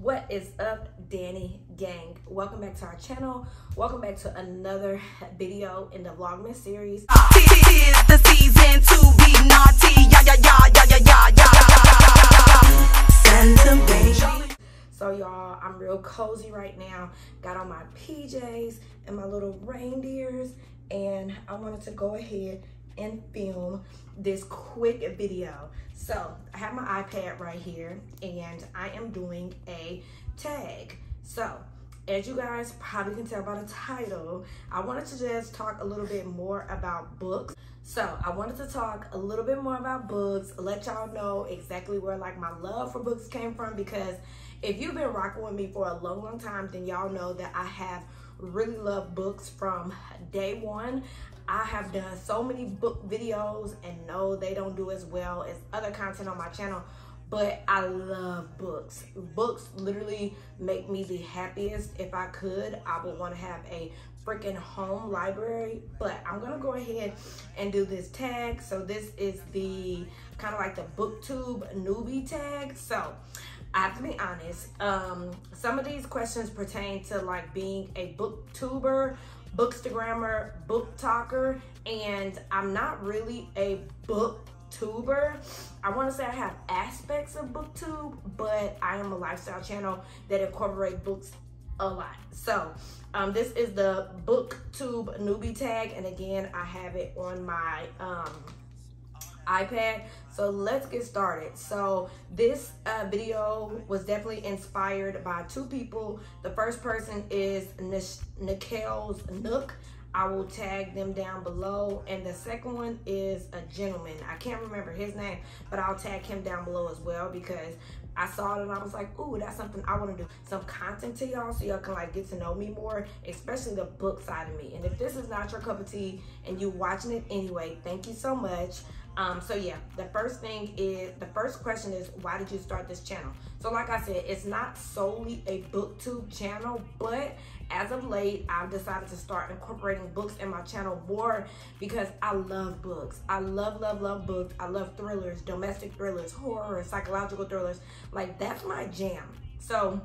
What is up, Danny gang? Welcome back to our channel. Welcome back to another video in the Vlogmas series. Tis the season to be naughty. Send them baby. So y'all, I'm real cozy right now. Got on my PJs and my little reindeers, and I wanted to go ahead and film this quick video. So I have my iPad right here and I am doing a tag. So as you guys probably can tell by the title, I wanted to just talk a little bit more about books. So I wanted to talk a little bit more about books, let y'all know exactly where like my love for books came from, because if you've been rocking with me for a long time, then y'all know that I have really loved books from day one. I have done so many book videos, and no, they don't do as well as other content on my channel, but I love books. Books literally make me the happiest. If I could, I would want to have a freaking home library, but I'm gonna go ahead and do this tag. So this is the kind of like the BOOKTUBE newbie tag. So I have to be honest, some of these questions pertain to like being a booktuber, bookstagrammer, book talker, and I'm not really a booktuber. I want to say I have aspects of booktube, but I am a lifestyle channel that incorporates books a lot. So this is the BOOKTUBE newbie tag, and again I have it on my iPad. So let's get started. So this video was definitely inspired by two people. The first person is Nikel's Nook. I will tag them down below, and the second one is a gentleman. I can't remember his name, but I'll tag him down below as well, because I saw it and I was like, ooh, that's something I want to do some content to y'all, so y'all can like get to know me more, especially the book side of me. And if this is not your cup of tea and you watching it anyway, thank you so much. So yeah, the first question is, why did you start this channel? So like I said, it's not solely a booktube channel, but as of late, I've decided to start incorporating books in my channel more because I love books. I love books. I love thrillers, domestic thrillers, horror, psychological thrillers. Like, that's my jam. So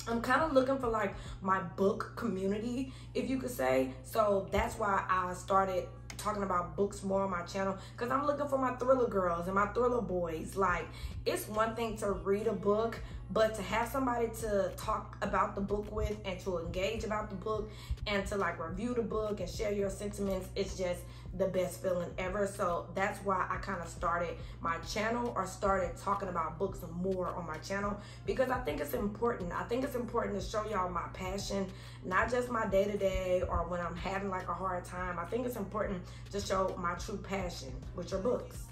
I'm kind of looking for like my book community, if you could say. So that's why I started talking about books more on my channel, because I'm looking for my thriller girls and my thriller boys. Like, it's one thing to read a book, but to have somebody to talk about the book with and to engage about the book and to like review the book and share your sentiments, it's just the best feeling ever. So that's why I kind of started my channel, or started talking about books more on my channel, because I think it's important. I think it's important to show y'all my passion, not just my day-to-day or when I'm having like a hard time. I think it's important to show my true passion, which are books.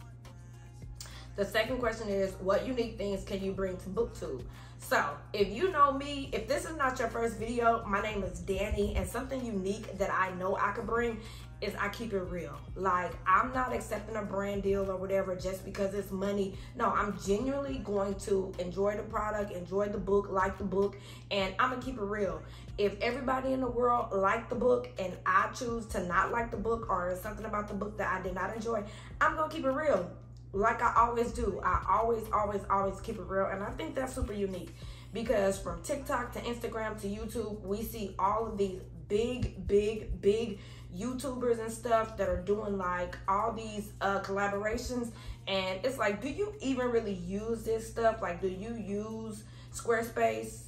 The second question is, what unique things can you bring to BOOKTUBE? So if you know me, if this is not your first video, my name is Danny, and something unique that I know I could bring is I keep it real. Like, I'm not accepting a brand deal or whatever just because it's money. No, I'm genuinely going to enjoy the product, enjoy the book, like the book, and I'm gonna keep it real. If everybody in the world liked the book and I choose to not like the book, or something about the book that I did not enjoy, I'm gonna keep it real. Like I always do. I always keep it real. And I think that's super unique, because from TikTok to Instagram to YouTube, we see all of these big YouTubers and stuff that are doing like all these collaborations. And it's like, do you even really use this stuff? Like, do you use Squarespace?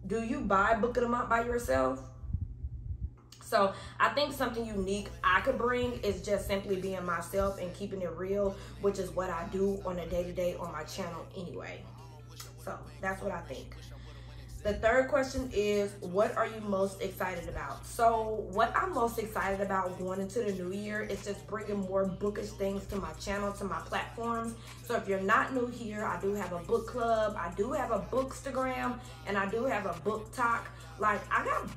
Do you buy Book of the Month by yourself? So I think something unique I could bring is just simply being myself and keeping it real, which is what I do on a day-to-day on my channel anyway. So that's what I think. The third question is, what are you most excited about? So what I'm most excited about going into the new year is just bringing more bookish things to my channel, to my platforms. So if you're not new here, I do have a book club, I do have a bookstagram, and I do have a book talk. Like, I got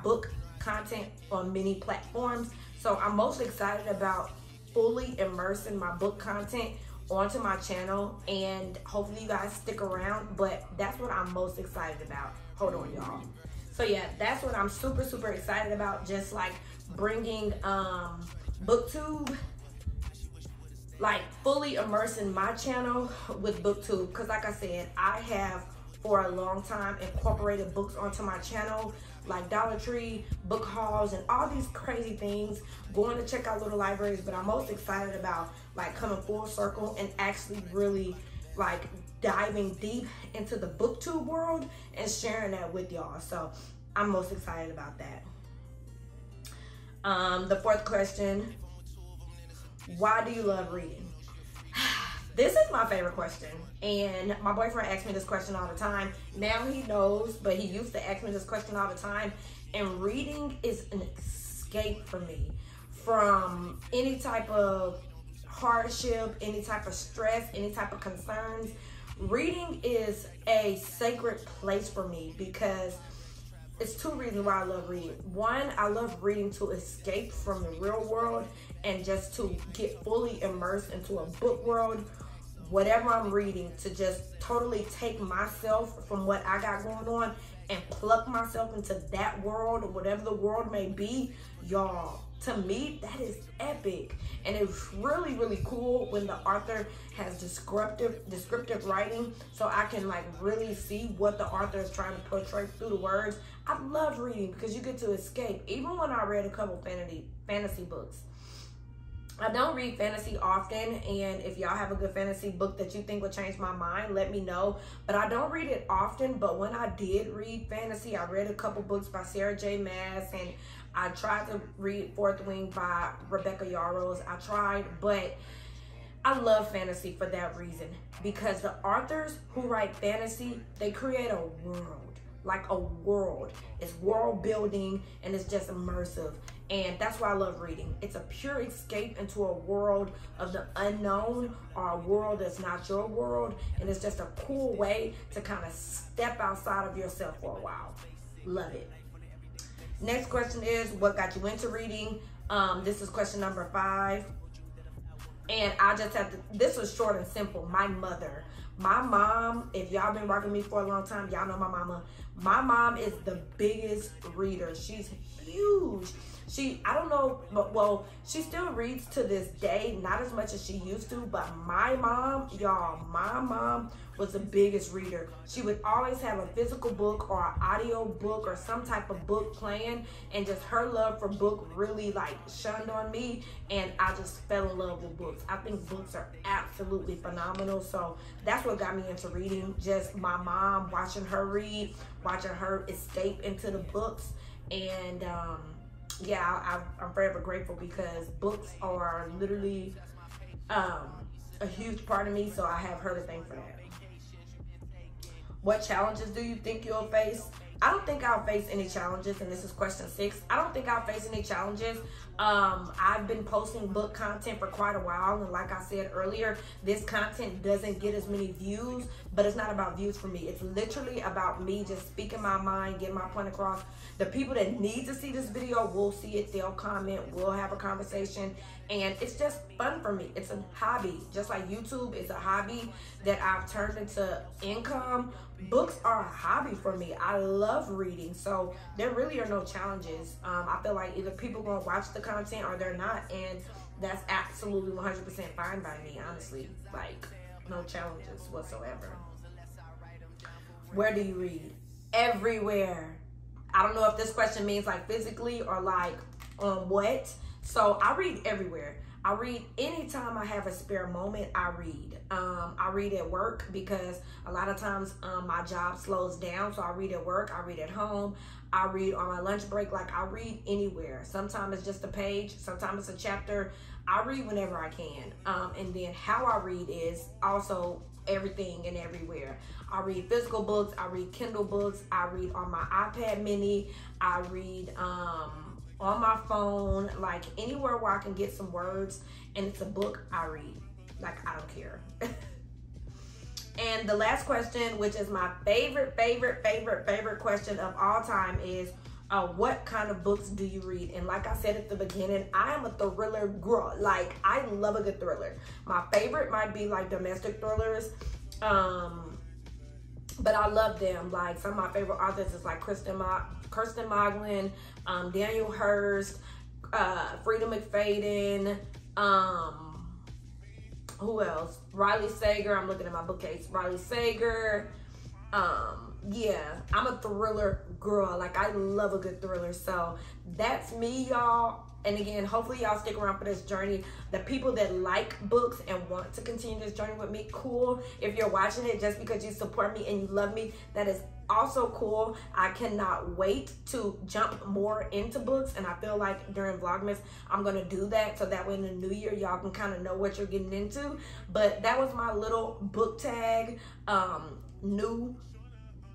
book content on many platforms. So I'm most excited about fully immersing my book content onto my channel, and hopefully you guys stick around. But that's what I'm most excited about. Hold on, y'all. So yeah, that's what I'm super excited about, just like bringing BOOKTUBE like fully immersing my channel with BookTube, because like I said, I have for a long time incorporated books onto my channel, like Dollar Tree, book hauls, and all these crazy things, going to check out little libraries. But I'm most excited about like coming full circle and actually really like diving deep into the BookTube world and sharing that with y'all. So I'm most excited about that. The fourth question, why do you love reading? This is my favorite question, and my boyfriend asks me this question all the time. Now he knows, but he used to ask me this question all the time. And reading is an escape for me from any type of hardship, any type of stress, any type of concerns. Reading is a sacred place for me because it's two reasons why I love reading. One, I love reading to escape from the real world and just to get fully immersed into a book world, whatever I'm reading, to just totally take myself from what I got going on and pluck myself into that world, or whatever the world may be. Y'all, to me, that is epic. And it's really, really cool when the author has descriptive writing, so I can like really see what the author is trying to portray through the words. I love reading because you get to escape. Even when I read a couple fantasy books. I don't read fantasy often, and if y'all have a good fantasy book that you think would change my mind, let me know. But I don't read it often. But when I did read fantasy, I read a couple books by Sarah J. Maas, and I tried to read Fourth Wing by Rebecca Yarros. I tried, but I love fantasy for that reason, because the authors who write fantasy, they create a world, like a world. It's world building, and it's just immersive. And that's why I love reading. It's a pure escape into a world of the unknown, or a world that's not your world. And it's just a cool way to kind of step outside of yourself for a while. Love it. Next question is, what got you into reading? This is question number 5. And I just have to, this was short and simple. My mother. My mom, if y'all been rocking me for a long time, y'all know my mama. My mom is the biggest reader. She's huge. I don't know, but well, she still reads to this day, not as much as she used to, but my mom, y'all, my mom was the biggest reader. She would always have a physical book or an audio book or some type of book playing, and just her love for book really like shined on me, and I just fell in love with books. I think books are absolutely phenomenal, so that's what got me into reading. Just my mom, watching her read, watching her escape into the books, and yeah, I'm forever grateful, because books are literally a huge part of me, so I have her to thank for that. What challenges do you think you'll face? I don't think I'll face any challenges, and this is question 6. I don't think I'll face any challenges. I've been posting book content for quite a while, and like I said earlier, this content doesn't get as many views, but it's not about views for me. It's literally about me just speaking my mind, getting my point across. The people that need to see this video will see it, they'll comment, we'll have a conversation, and it's just fun for me. It's a hobby, just like YouTube is a hobby that I've turned into income. Books are a hobby for me. I love reading, so there really are no challenges. I feel like either people gonna watch the content or they're not, and that's absolutely 100% fine by me, honestly. Like, no challenges whatsoever. Where do you read? Everywhere. I don't know if this question means like physically or like on what. So I read everywhere. I read anytime I have a spare moment. I read. I read at work, because a lot of times my job slows down, so I read at work. I read at home. I read on my lunch break. Like, I read anywhere. Sometimes it's just a page. Sometimes it's a chapter. I read whenever I can. And then how I read is also everything and everywhere. I read physical books. I read Kindle books. I read on my iPad mini. I read on my phone, like anywhere where I can get some words and it's a book, I read. Like, I don't care. And the last question, which is my favorite question of all time, is what kind of books do you read? And like I said at the beginning, I am a thriller girl. Like, I love a good thriller. My favorite might be like domestic thrillers, but I love them. Like, some of my favorite authors is like Kirsten Moglen, Daniel Hurst, Frida McFadden, Who else? Riley Sager. I'm looking at my bookcase. Riley Sager. Yeah, I'm a thriller girl. Like, I love a good thriller. So that's me, y'all. And again, hopefully y'all stick around for this journey. The people that like books and want to continue this journey with me, cool. If you're watching it just because you support me and you love me, that is also cool. I cannot wait to jump more into books, and I feel like during Vlogmas I'm gonna do that, so that way in the new year y'all can kind of know what you're getting into. But that was my little book tag, new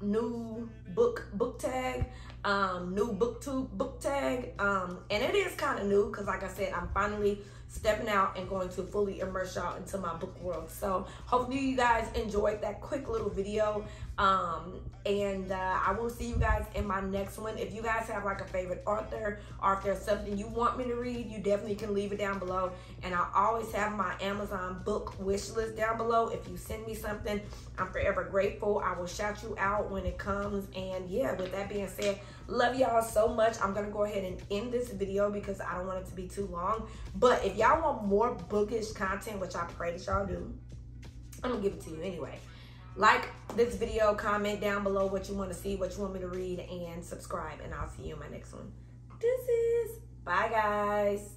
book tag, new BookTube book tag, and it is kind of new because, like I said, I'm finally stepping out and going to fully immerse y'all into my book world. So hopefully you guys enjoyed that quick little video, and I will see you guys in my next one. If you guys have like a favorite author, or if there's something you want me to read, you definitely can leave it down below. And I always have my Amazon book wish list down below. If you send me something, I'm forever grateful. I will shout you out when it comes. And yeah, with that being said, love y'all so much. I'm gonna go ahead and end this video because I don't want it to be too long. But if y'all want more bookish content, which I pray that y'all do, I'm gonna give it to you anyway. Like this video, comment down below what you want to see, what you want me to read, and subscribe. And I'll see you in my next one. Deuces. Bye, guys.